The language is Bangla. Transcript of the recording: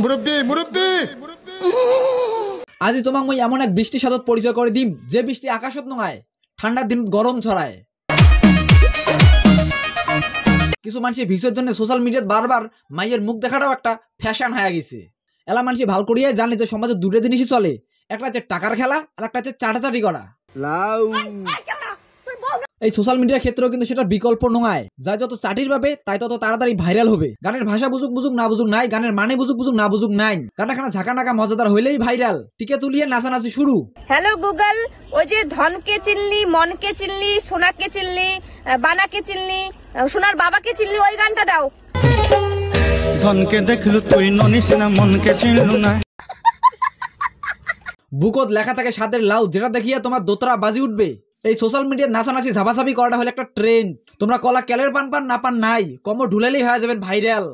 মুরব্বি মুরব্বি আজি তোমাক মই এমন এক বৃষ্টি সাদত পরিচয় করে দিম যে বৃষ্টি আকাশত নয় ঠান্ডার দিন গরম ছড়ায়। কিছু মানুষ ভিউসের জন্য সোশ্যাল মিডিয়াত বারবার মাইয়ের মুখ দেখাটাও একটা ফ্যাশন হয়ে গেছে। এলা মানুষ ভাল করিয়া জানে যে সমাজে দুটো জিনিসই চলে, একটা হচ্ছে টাকার খেলা আর একটা হচ্ছে চাটাচাটি করা। এই সোশ্যাল মিডিয়ার ক্ষেত্রেও কিন্তু সেটা বিকল্প নয়। যাই যত চাটির পাবে তাই তত তাড়াতাড়ি ভাইরাল হবে। গানের ভাষা বুঝুক বুঝুক না বুঝুক নাই, গানের মানে বুঝুক বুঝুক না বুঝুক নাই, গানাখানা ঝাঁকা নাকা মজাদার হইলেই ভাইরাল। টিকে তুলিয়ে নাচানাচি শুরু। হ্যালো গুগল, ওই যে ধনকে চিনলি, মনকে চিনলি, সোনাকে চিনলি, বানাকে চিনলি, সোনার বাবাকে চিনলি, ওই গানটা দাও। ধনকে দেখলু তুই ননিস না, মনকে চিনলু না। বুকত লেখা থাকে স্বাদের লাউ, যেটা দেখিয়ে তোমার দোতরা বাজি উঠবে। এই সোশ্যাল মিডিয়ার নাচানাচি ঝাপাঝাপি করাটা হলো একটা ট্রেন্ড। তোমরা কলা কেলের পান পান না পান নাই, কম ঢুলালেই হয়ে যাবেন ভাইরাল।